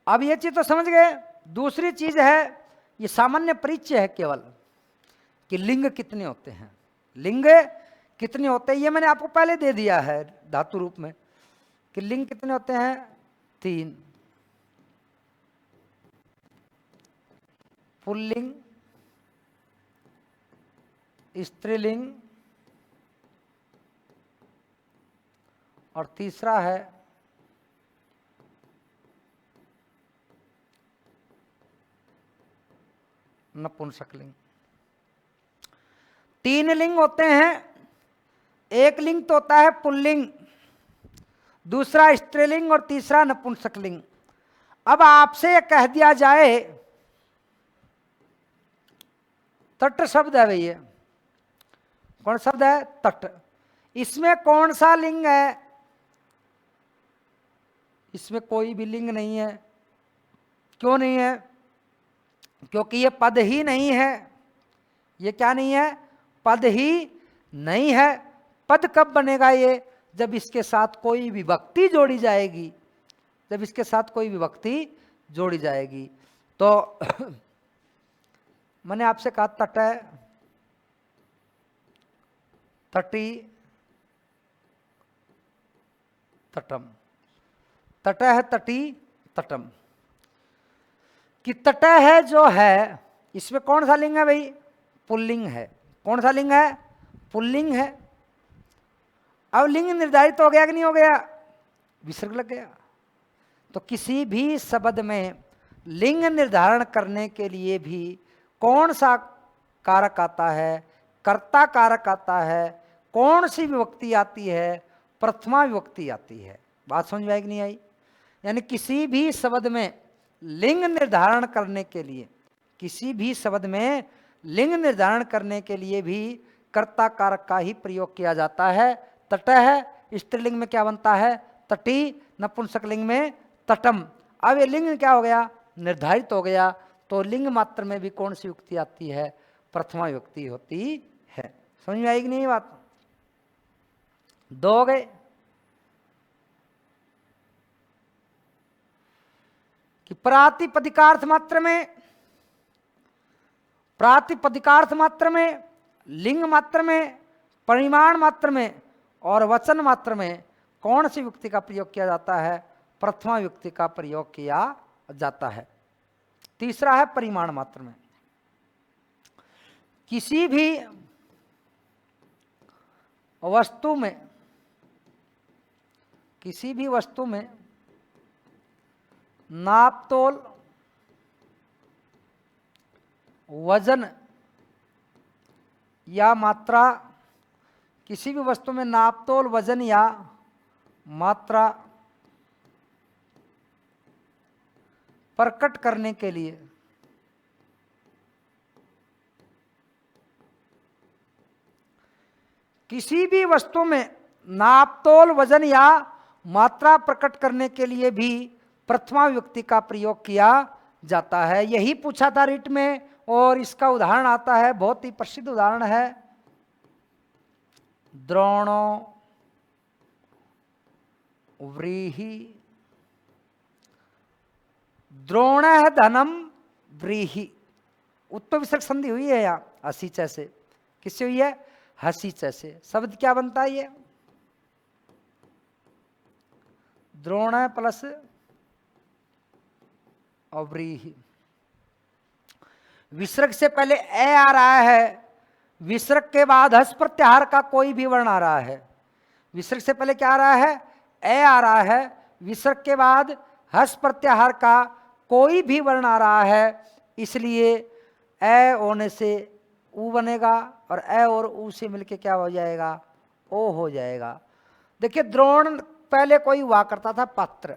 [SPEAKER 1] अब ये चीज तो समझ गए। दूसरी चीज है, ये सामान्य परिचय है केवल कि लिंग कितने होते हैं। लिंग कितने होते हैं ये मैंने आपको पहले दे दिया है धातु रूप में कि लिंग कितने होते हैं? 3। पुल्लिंग, स्त्रीलिंग और तीसरा है नपुंसकलिंग। 3 लिंग होते हैं। एक लिंग तो होता है पुल्लिंग, दूसरा स्त्रीलिंग और तीसरा नपुंसकलिंग। अब आपसे यह कह दिया जाए, तट शब्द है भैया, कौन शब्द है? तट। इसमें कौन सा लिंग है? इसमें कोई भी लिंग नहीं है। क्यों नहीं है? क्योंकि ये पद ही नहीं है। ये क्या नहीं है? पद ही नहीं है। पद कब बनेगा ये? जब इसके साथ कोई विभक्ति जोड़ी जाएगी। जब इसके साथ कोई विभक्ति जोड़ी जाएगी। तो मैंने आपसे कहा तट है, तटी, तटम। तट है, तटी, तटम। कि तट है जो है, इसमें कौन सा लिंग है भाई? पुल्लिंग है। कौन सा लिंग है? पुल्लिंग है। अब लिंग निर्धारित हो गया कि नहीं हो गया? विसर्ग लग गया। तो किसी भी शब्द में लिंग निर्धारण करने के लिए भी कौन सा कारक आता है? कर्ता कारक आता है। कौन सी विभक्ति आती है? प्रथमा विभक्ति आती है। बात समझ में आई कि नहीं आई? यानी किसी भी शब्द में लिंग निर्धारण करने के लिए, किसी भी शब्द में लिंग निर्धारण करने के लिए भी कर्ता कारक का ही प्रयोग किया जाता है। तट है, स्त्रीलिंग में क्या बनता है? तटी, नपुंसकलिंग में तटम। अब ये लिंग क्या हो गया? निर्धारित हो गया। तो लिंग मात्र में भी कौन सी युक्ति आती है? प्रथमा युक्ति होती है। समझ में आएगी नहीं ये बात? दो हो गए कि प्रातिपदिकार्थ मात्र में, लिंग मात्र में, परिमाण मात्र में और वचन मात्र में कौन सी युक्ति का प्रयोग किया जाता है? प्रथमा युक्ति का प्रयोग किया जाता है। तीसरा है परिमाण मात्र में। किसी भी वस्तु में नापतोल, वजन या मात्रा, किसी भी वस्तु में नापतोल, वजन या मात्रा प्रकट करने के लिए किसी भी वस्तु में नापतोल, वजन या मात्रा प्रकट करने के लिए भी प्रथमा विभक्ति का प्रयोग किया जाता है। यही पूछा था रिट में, और इसका उदाहरण आता है, बहुत ही प्रसिद्ध उदाहरण है, द्रोणो व्रीहि, द्रोण है धनम व्रीहि। उत्तर विसर्ग संधि हुई है यहाँ हसी च से। किससे हुई है? हसी च से। शब्द क्या बनता है ये? द्रोण प्लस अव्रीहि। विसर्ग से पहले ए आ रहा है, विसर्ग के बाद हस प्रत्याहार का कोई भी वर्ण आ रहा है। विसर्ग से पहले क्या आ रहा है? ए आ रहा है, विसर्ग के बाद हस प्रत्याहार का कोई भी वर्ण आ रहा है, इसलिए ए होने से ऊ बनेगा और ए और ऊ से मिलके क्या हो जाएगा? ओ हो जाएगा। देखिए, द्रोण पहले कोई हुआ करता था पात्र।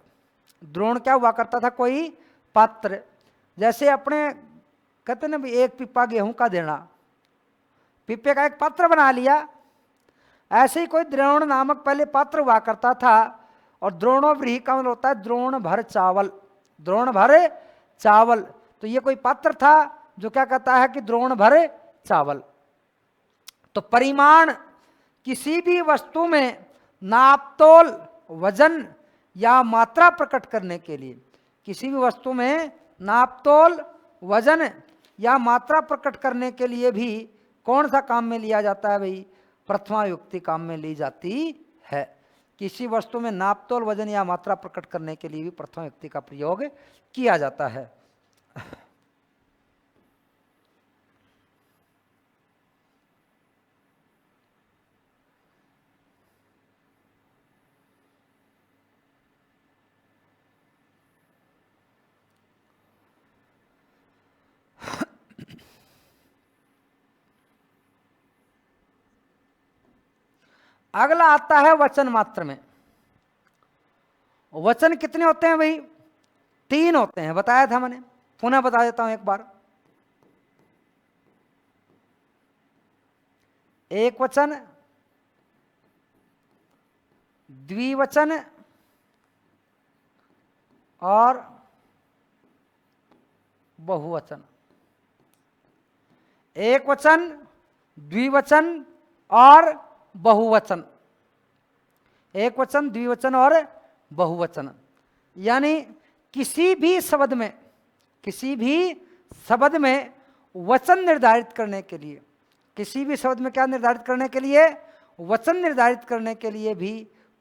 [SPEAKER 1] द्रोण क्या हुआ करता था? कोई पात्र। जैसे अपने कहते ना भी एक पिप्पा गेहूं का देना, पिप्पे का एक पात्र बना लिया, ऐसे ही कोई द्रोण नामक पहले पात्र हुआ करता था। और द्रोणो व्रीहि का मतलब होता है द्रोण भर चावल, द्रोण भर चावल। तो ये कोई पात्र था जो क्या कहता है कि द्रोण भर चावल। तो परिमाण किसी भी वस्तु में नापतोल, वजन या मात्रा प्रकट करने के लिए, किसी भी वस्तु में नापतोल, वजन या मात्रा प्रकट करने के लिए भी कौन सा काम में लिया जाता है भाई? प्रथमा युक्ति काम में ली जाती है। किसी वस्तु में नापतोल, वजन या मात्रा प्रकट करने के लिए भी प्रथमा युक्ति का प्रयोग किया जाता है। अगला आता है वचन मात्र में। वचन कितने होते हैं भाई? 3 होते हैं, बताया था मैंने, पुनः बता देता हूं एक बार। एक वचन, द्विवचन और बहुवचन। एक वचन, द्विवचन और बहुवचन। एक वचन, द्विवचन और बहुवचन। यानी किसी भी शब्द में वचन निर्धारित करने के लिए, किसी भी शब्द में क्या निर्धारित करने के लिए? वचन निर्धारित करने के लिए भी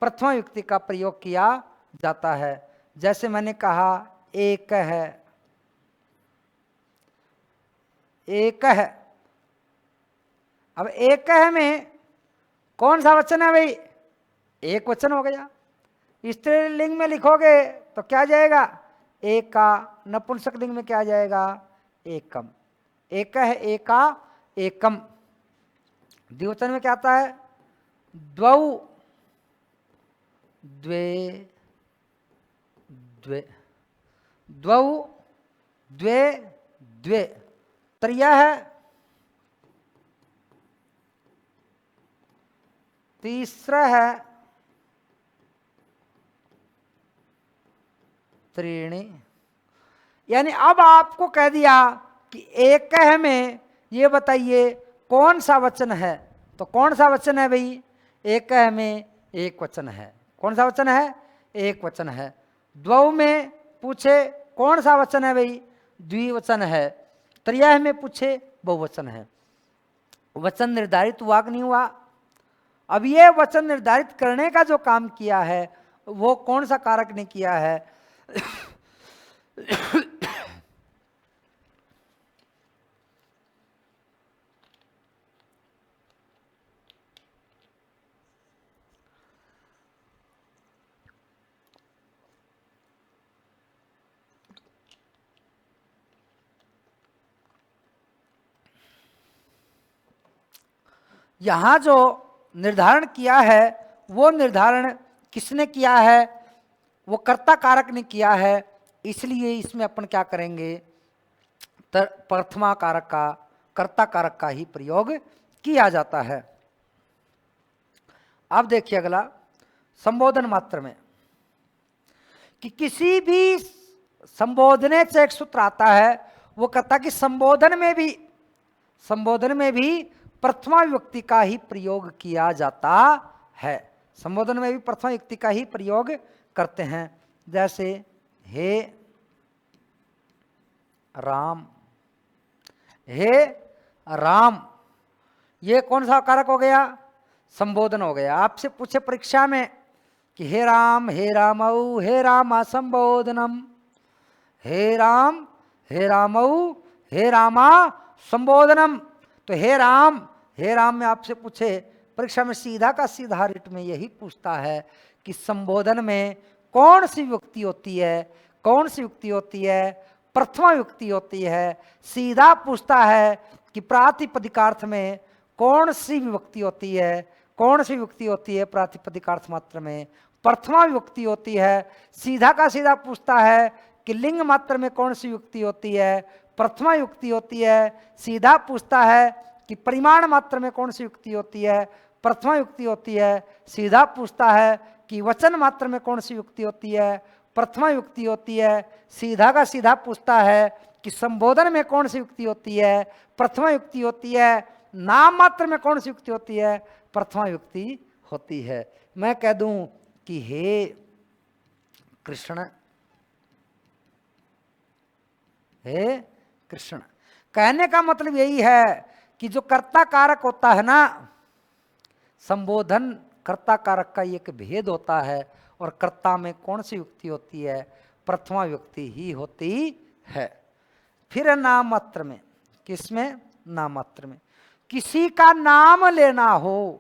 [SPEAKER 1] प्रथमा युक्ति का प्रयोग किया जाता है। जैसे मैंने कहा एक है, एक है। अब एक है में कौन सा वचन है भाई? एक वचन हो गया। स्त्रीलिंग में लिखोगे तो क्या जाएगा? एक का। नपुंसक लिंग में क्या जाएगा? एकम। एक है, एका, एकम। द्विवचन में क्या आता है? द्वौ, द्वे, द्वे, द्वौ, द्वे, द्वे। त्रिया है, तीसरा है त्रीणि। यानी अब आपको कह दिया कि एक में ये बताइए कौन सा वचन है, तो कौन सा वचन है भाई, एक में एक वचन है। कौन सा वचन है, एक वचन है। द्वौ में पूछे कौन सा वचन है भाई, द्विवचन है। त्रय में पूछे बहुवचन है। वचन निर्धारित हुआ कि नहीं हुआ। अब ये वचन निर्धारित करने का जो काम किया है वो कौन सा कारक ने किया है यहां जो निर्धारण किया है वो निर्धारण किसने किया है, वो कर्ता कारक ने किया है। इसलिए इसमें अपन क्या करेंगे, प्रथमा कारक का, कर्ता कारक का ही प्रयोग किया जाता है। अब देखिए अगला संबोधन मात्र में, कि किसी भी संबोधने से एक सूत्र आता है, वो कहता कि संबोधन में भी प्रथमा विभक्ति का ही प्रयोग किया जाता है। संबोधन में भी प्रथमा विभक्ति का ही प्रयोग करते हैं। जैसे हे राम, हे राम, ये कौन सा कारक हो गया, संबोधन हो गया। आपसे पूछे परीक्षा में कि हे रामऊ हे रामा संबोधनम, हे रामऊ हे रामा संबोधनम। तो हे राम में आपसे पूछे परीक्षा में सीधा का सीधा रिट में यही पूछता है कि संबोधन में कौन सी विभक्ति होती है, कौन सी विभक्ति होती है, प्रथमा विभक्ति होती है। सीधा पूछता है कि प्रातिपदिकार्थ में कौन सी विभक्ति होती है, कौन सी विभक्ति होती है प्रातिपदिकार्थ मात्र में, प्रथमा विभक्ति होती है। सीधा का सीधा पूछता है कि लिंग मात्र में कौन सी विभक्ति होती है, प्रथमा विभक्ति होती है। सीधा पूछता है कि परिमाण मात्र में कौन सी विभक्ति होती है, प्रथमा विभक्ति होती है। सीधा पूछता है कि वचन मात्र में कौन सी विभक्ति होती है, प्रथमा विभक्ति होती है। सीधा का सीधा पूछता है कि संबोधन में कौन सी विभक्ति होती है, प्रथमा विभक्ति होती है। नाम मात्र में कौन सी विभक्ति होती है, प्रथमा विभक्ति होती है। मैं कह दूं कि हे कृष्ण, हे कृष्ण, कहने का मतलब यही है कि जो कर्ता कारक होता है ना, संबोधन कर्ता कारक का एक भेद होता है। और कर्ता में कौन सी विभक्ति होती है, प्रथमा विभक्ति ही होती है। फिर नाम मात्र में, किसमें, नाम मात्र में, किसी का नाम लेना हो,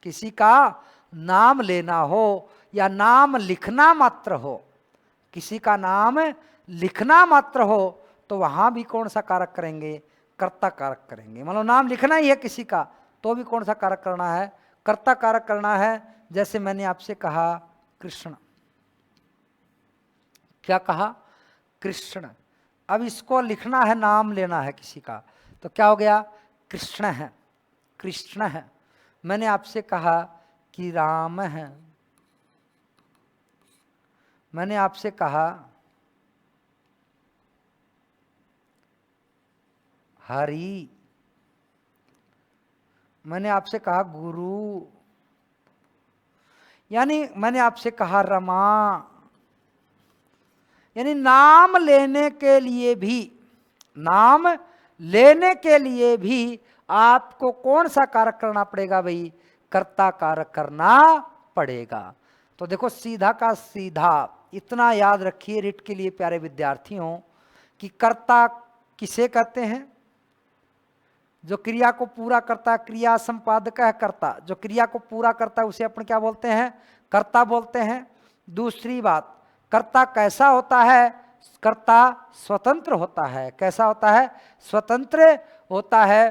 [SPEAKER 1] किसी का नाम लेना हो या नाम लिखना मात्र हो, किसी का नाम लिखना मात्र हो, तो वहां भी कौन सा कारक करेंगे, कर्ता कारक करेंगे। मतलब नाम लिखना ही है किसी का, तो भी कौन सा कारक करना है, कर्ता कारक करना है। जैसे मैंने आपसे कहा कृष्ण, क्या कहा, कृष्ण। अब इसको लिखना है, नाम लेना है किसी का, तो क्या हो गया, कृष्ण है, कृष्ण है। मैंने आपसे कहा कि राम है, मैंने आपसे कहा हरि, मैंने आपसे कहा गुरु, यानी मैंने आपसे कहा रमा। यानी नाम लेने के लिए भी, नाम लेने के लिए भी आपको कौन सा कारक करना पड़ेगा भाई, कर्ता कारक करना पड़ेगा। तो देखो सीधा का सीधा इतना याद रखिए रिट के लिए प्यारे विद्यार्थियों, कि कर्ता किसे कहते हैं, जो क्रिया को पूरा करता है, क्रिया संपादक है कर्ता, जो क्रिया को पूरा करता है उसे अपन क्या बोलते हैं, कर्ता बोलते हैं। दूसरी बात, कर्ता कैसा होता है, कर्ता स्वतंत्र होता है, कैसा होता है, स्वतंत्र होता है।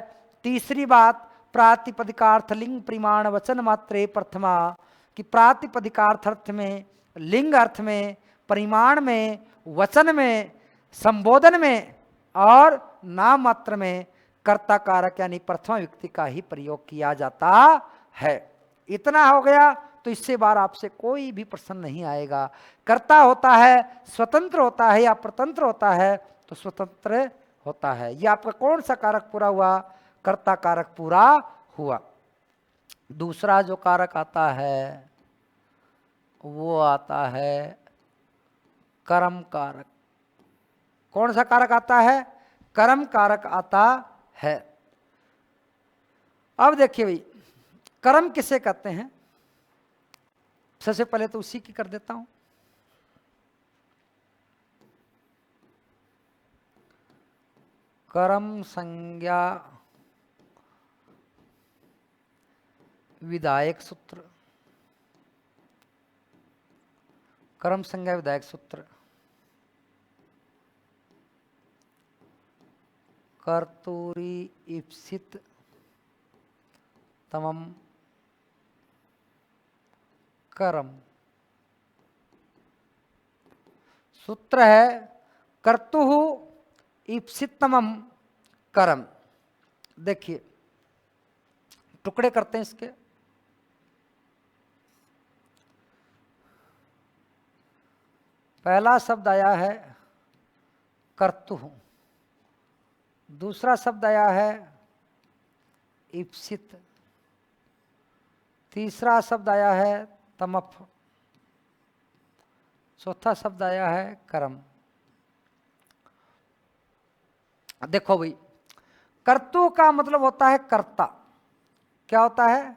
[SPEAKER 1] तीसरी बात, प्रातिपदिकार्थ लिंग परिमाण वचन मात्रे प्रथमा, कि प्रातिपदिकार्थ अर्थ में, लिंग अर्थ में, परिमाण में, वचन में, संबोधन में और नाम मात्र में कर्ता कारक यानी प्रथमा विभक्ति का ही प्रयोग किया जाता है। इतना हो गया, तो इससे बार आपसे कोई भी प्रश्न नहीं आएगा। कर्ता होता है, स्वतंत्र होता है या प्रतंत्र होता है, तो स्वतंत्र होता है। ये आपका कौन सा कारक पूरा हुआ? कर्ता कारक पूरा हुआ। दूसरा जो कारक आता है वो आता है कर्म कारक। कौन सा कारक आता है? कर्म कारक आता है। अब देखिए भाई, कर्म किसे कहते हैं? सबसे पहले तो उसी की कर देता हूं। कर्म संज्ञा विधायक सूत्र। कर्म संज्ञा विधायक सूत्र। कर्तूरी ईप्सित तमम कर्म। सूत्र है कर्तुः ईप्सितमम कर्म। देखिए टुकड़े करते हैं इसके। पहला शब्द आया है कर्तुः, दूसरा शब्द आया है ईप्सित, तीसरा शब्द आया है तमफ, चौथा शब्द आया है कर्म। देखो भाई, कर्तु का मतलब होता है कर्ता। क्या होता है?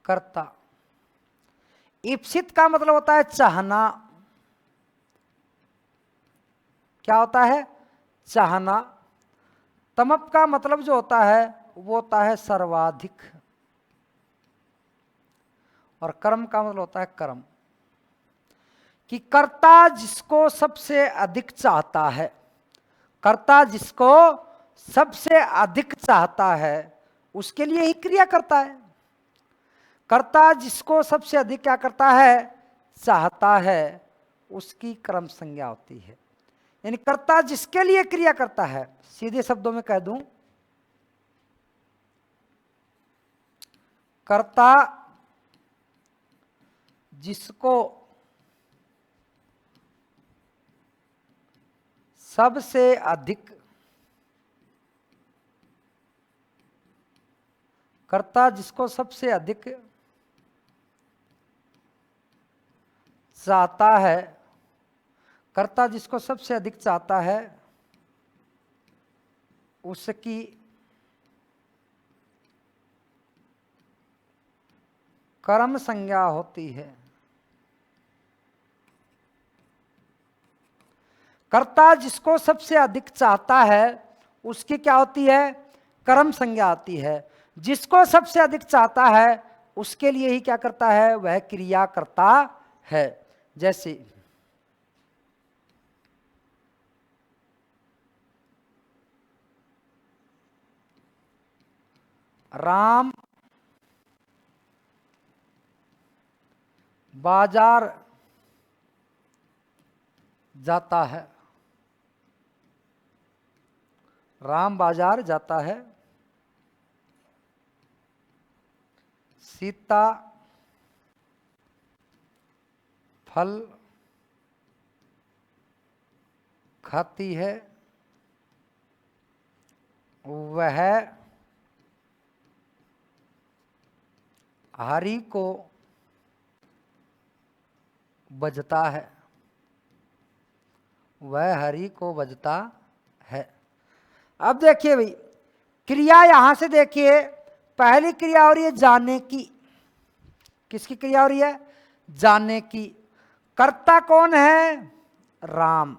[SPEAKER 1] कर्ता। ईप्सित का मतलब होता है चाहना। क्या होता है? चाहना। तमप का मतलब जो होता है वो होता है सर्वाधिक। और कर्म का मतलब होता है कर्म। कि कर्ता जिसको सबसे अधिक चाहता है, कर्ता जिसको सबसे अधिक चाहता है उसके लिए ही क्रिया करता है। कर्ता जिसको सबसे अधिक क्या करता है? चाहता है, उसकी कर्म संज्ञा होती है। यानी कर्ता जिसके लिए क्रिया करता है, सीधे शब्दों में कह दूं, कर्ता जिसको सबसे अधिक, कर्ता जिसको सबसे अधिक चाहता है, कर्ता जिसको सबसे अधिक चाहता है उसकी कर्म संज्ञा होती है। कर्ता जिसको सबसे अधिक चाहता है उसकी क्या होती है? कर्म संज्ञा आती है। जिसको सबसे अधिक चाहता है उसके लिए ही क्या करता है? वह क्रिया करता है। जैसे राम बाजार जाता है। राम बाजार जाता है। सीता फल खाती है। वह हरि को बजता है। वह हरि को बजता है। अब देखिए भाई, क्रिया यहां से देखिए, पहली क्रिया हो रही है जाने की। किसकी क्रिया हो रही है? जाने की। कर्ता कौन है? राम।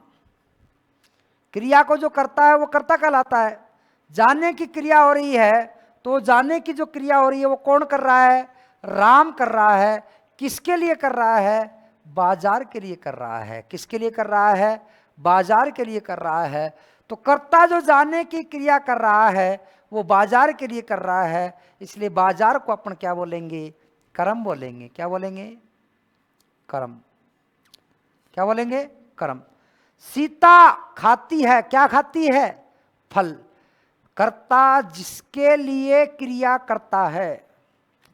[SPEAKER 1] क्रिया को जो करता है वो कर्ता कहलाता है। जाने की क्रिया हो रही है, तो जाने की जो क्रिया हो रही है वो कौन कर रहा है? राम कर रहा है। किसके लिए कर रहा है? बाजार के लिए कर रहा है। किसके लिए कर रहा है? बाजार के लिए कर रहा है। तो कर्ता जो जाने की क्रिया कर रहा है वो बाजार के लिए कर रहा है, इसलिए बाजार को अपन क्या बोलेंगे? कर्म बोलेंगे। क्या बोलेंगे? कर्म। क्या बोलेंगे? कर्म। सीता खाती है। क्या खाती है? फल। कर्ता जिसके लिए क्रिया करता है,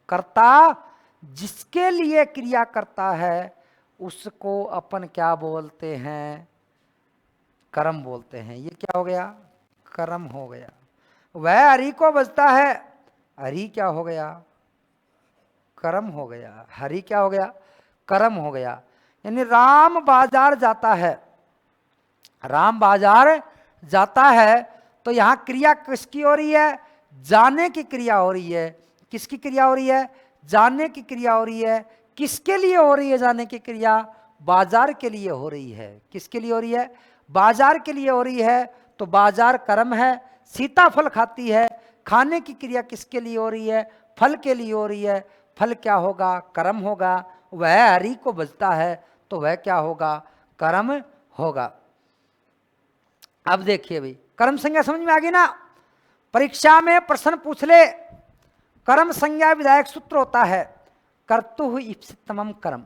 [SPEAKER 1] कर्ता जिसके लिए क्रिया करता है उसको अपन क्या बोलते हैं? कर्म बोलते हैं। ये क्या हो गया? कर्म हो गया। वह हरि को बजता है, हरि क्या हो गया? कर्म हो गया। हरि क्या हो गया? कर्म हो गया। यानी राम बाजार जाता है, राम बाजार जाता है, तो यहां क्रिया किसकी हो रही है? जाने की क्रिया हो रही है। किसकी क्रिया हो रही है? जाने की क्रिया हो रही है। किसके लिए हो रही है जाने की क्रिया? बाजार के लिए हो रही है। किसके लिए हो रही है? बाजार के लिए हो रही है। तो बाजार कर्म है। सीता फल खाती है, खाने की क्रिया किसके लिए हो रही है? फल के लिए हो रही है। फल क्या होगा? कर्म होगा। वह हरि को बजता है, तो वह क्या होगा? कर्म होगा। अब देखिए भाई, कर्म संज्ञा समझ में आ गई ना? परीक्षा में प्रश्न पूछ ले, कर्म संज्ञा विधायक सूत्र होता है कर्तु इप्सितमम कर्म।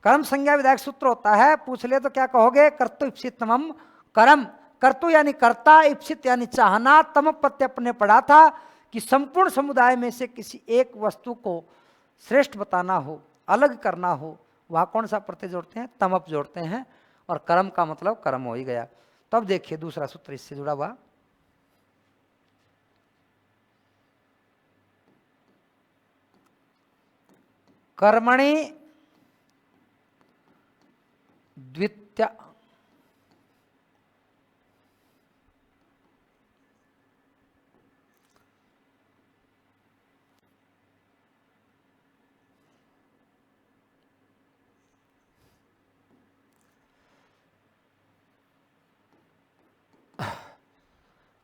[SPEAKER 1] कर्म संज्ञा विधायक सूत्र होता है, पूछ ले तो क्या कहोगे? कर्तु इप्सितमम कर्म। कर्तु यानी कर्ता, इप्सित यानी चाहना, तम प्रत्यय अपने पढ़ा था कि संपूर्ण समुदाय में से किसी एक वस्तु को श्रेष्ठ बताना हो, अलग करना हो, वहां कौन सा प्रत्यय जोड़ते हैं? तमप जोड़ते हैं। और कर्म का मतलब कर्म हो ही गया। तो अब देखिए दूसरा सूत्र इससे जुड़ा हुआ, कर्मणि द्वित्य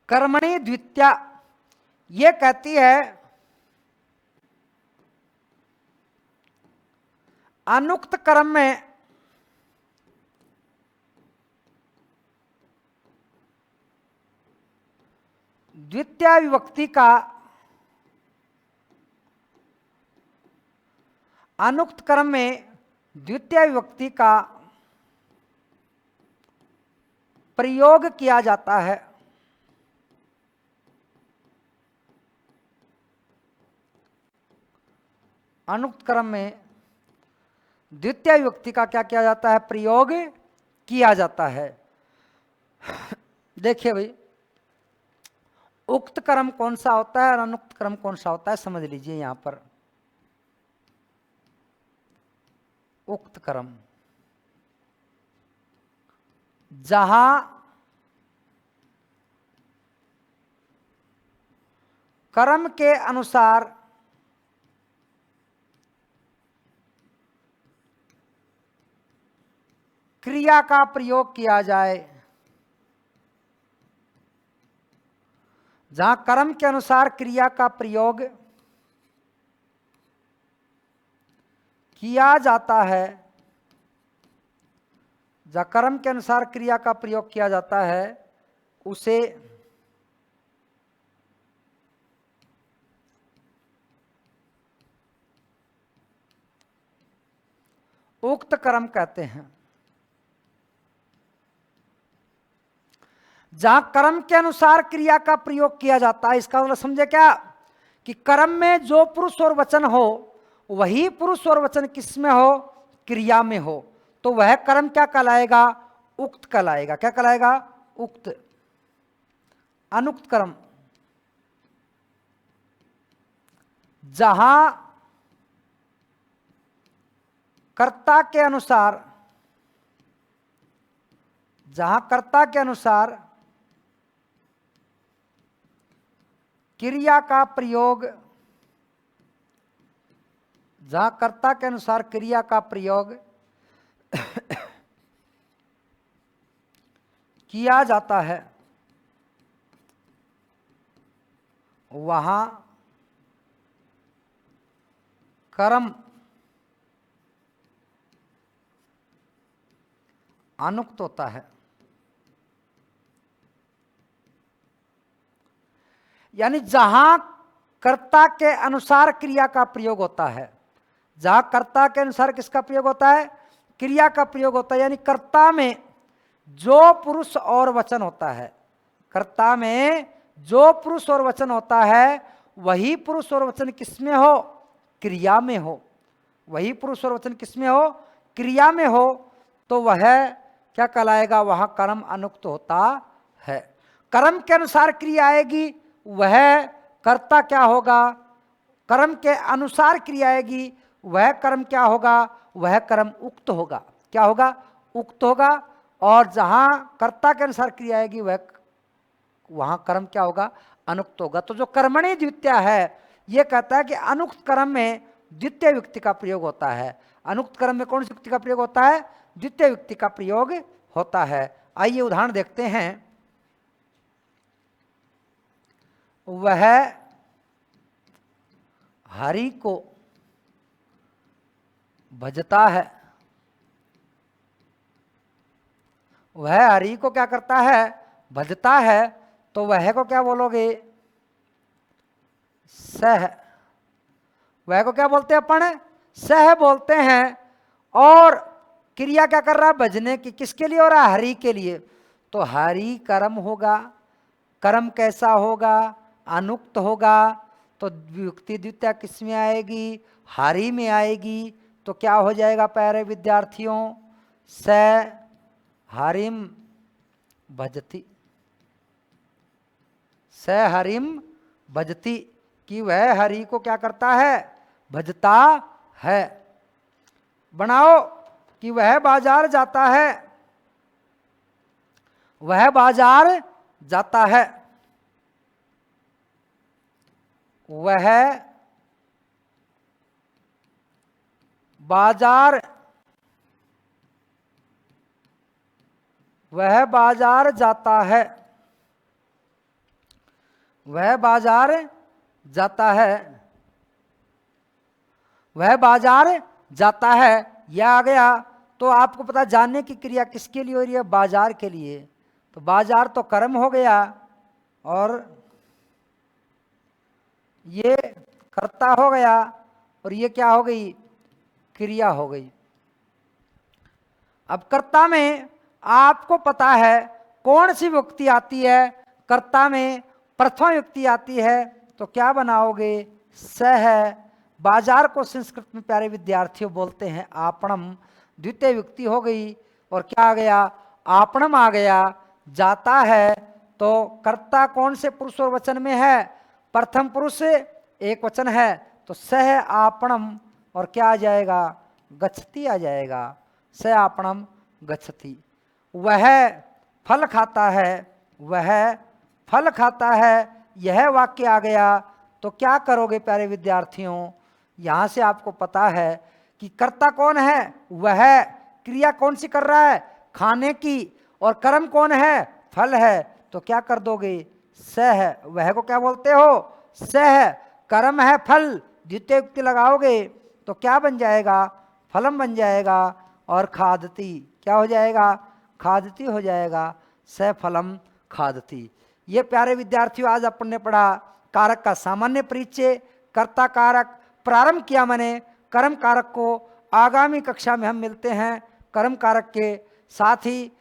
[SPEAKER 1] कर्मणि द्वित्या ये कहती है अनुक्त कर्म में द्वितीय विभक्ति का, अनुक्त कर्म में द्वितीय विभक्ति का प्रयोग किया जाता है। अनुक्त कर्म में द्वितीय विभक्ति का क्या किया जाता है? प्रयोग किया जाता है। देखिए भाई, उक्त कर्म कौन सा होता है और अनुक्त कर्म कौन सा होता है, समझ लीजिए। यहां पर उक्त कर्म, जहां कर्म के अनुसार क्रिया का प्रयोग किया जाए, जहां कर्म के अनुसार क्रिया का प्रयोग किया जाता है, जहां कर्म के अनुसार क्रिया का प्रयोग किया जाता है, उसे उक्त कर्म कहते हैं। जहां कर्म के अनुसार क्रिया का प्रयोग किया जाता है, इसका मतलब समझे क्या? कि कर्म में जो पुरुष और वचन हो, वही पुरुष और वचन किस में हो? क्रिया में हो। तो वह कर्म क्या कहलाएगा? उक्त कहलाएगा। क्या कहलाएगा? उक्त। अनुक्त कर्म, जहां कर्ता के अनुसार, जहां कर्ता के अनुसार क्रिया का प्रयोग, जहां कर्ता के अनुसार क्रिया का प्रयोग किया जाता है, वहां कर्म अनुक्त होता है। यानी जहां कर्ता के अनुसार क्रिया का प्रयोग होता है, जहां कर्ता के अनुसार किसका प्रयोग होता है? क्रिया का प्रयोग होता है। यानी कर्ता में जो पुरुष और वचन होता है, कर्ता में जो पुरुष और वचन होता है, वही पुरुष और वचन किसमें हो? क्रिया में हो। वही पुरुष और वचन किसमें हो? क्रिया में हो। तो वह क्या कहलाएगा, वहां कर्म अनुक्त होता है। कर्म के अनुसार क्रिया आएगी, वह कर्ता क्या होगा, कर्म के अनुसार क्रिया आएगी, वह कर्म क्या होगा, वह कर्म उक्त होगा। क्या होगा, उक्त होगा। और जहां कर्ता के अनुसार क्रिया आएगी वहां कर्म क्या होगा, अनुक्त होगा। तो जो कर्मणि द्वितीय है, यह कहता है कि अनुक्त कर्म में द्वितीय विभक्ति का प्रयोग होता है। अनुक्त कर्म में कौन सी विभक्ति का प्रयोग होता है, द्वितीय विभक्ति का प्रयोग होता है। आइए उदाहरण देखते हैं। वह हरि को भजता है, वह हरि को क्या करता है, भजता है। तो वह को क्या बोलोगे, सह। वह को क्या बोलते हैं अपन, सह बोलते हैं। और क्रिया क्या कर रहा है, भजने की, किसके लिए हो रहा है, हरि के लिए। तो हरि कर्म होगा, कर्म कैसा होगा, अनुक्त होगा। तो विभक्ति द्वितीय किस में आएगी, हरि में आएगी। तो क्या हो जाएगा प्यारे विद्यार्थियों, स हरिम भजती, स हरिम भजती, कि वह हरि को क्या करता है, भजता है। बनाओ कि वह बाजार जाता है, वह बाजार जाता है, वह बाजार, वह बाजार जाता है, वह बाजार जाता है, वह बाजार जाता है। यह आ गया। तो आपको पता जानने की क्रिया किसके लिए हो रही है, बाजार के लिए। तो बाजार तो कर्म हो गया और ये कर्ता हो गया और ये क्या हो गई, क्रिया हो गई। अब कर्ता में आपको पता है कौन सी विभक्ति आती है, कर्ता में प्रथम विभक्ति आती है। तो क्या बनाओगे, सह। बाजार को संस्कृत में प्यारे विद्यार्थियों बोलते हैं आपणम, द्वितीय विभक्ति हो गई। और क्या आ गया, आपणम आ गया। जाता है तो कर्ता कौन से पुरुष और वचन में है, प्रथम पुरुष एक वचन है। तो सह आपणम और क्या आ जाएगा, गच्छति आ जाएगा, सह आपणम गच्छति। वह फल खाता है, वह फल खाता है, यह वाक्य आ गया। तो क्या करोगे प्यारे विद्यार्थियों, यहां से आपको पता है कि कर्ता कौन है, वह, क्रिया कौन सी कर रहा है, खाने की, और कर्म कौन है, फल है। तो क्या कर दोगे, सह। वह को क्या बोलते हो, सह। कर्म है फल, द्वितीय विभक्ति लगाओगे तो क्या बन जाएगा, फलम बन जाएगा। और खादती क्या हो जाएगा, खादती हो जाएगा, स फलम खादती। ये प्यारे विद्यार्थियों आज अपन ने पढ़ा कारक का सामान्य परिचय, कर्ता कारक। प्रारंभ किया मैंने कर्म कारक को। आगामी कक्षा में हम मिलते हैं कर्म कारक के साथ ही।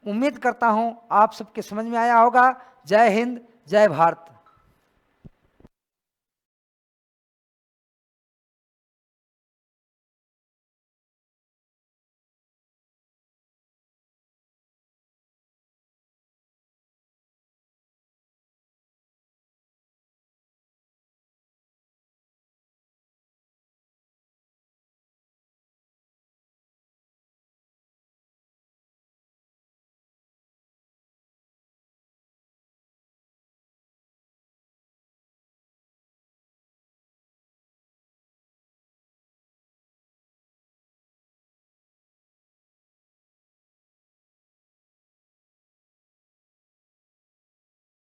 [SPEAKER 1] उम्मीद करता हूं आप सबके समझ में आया होगा। जय हिंद, जय भारत।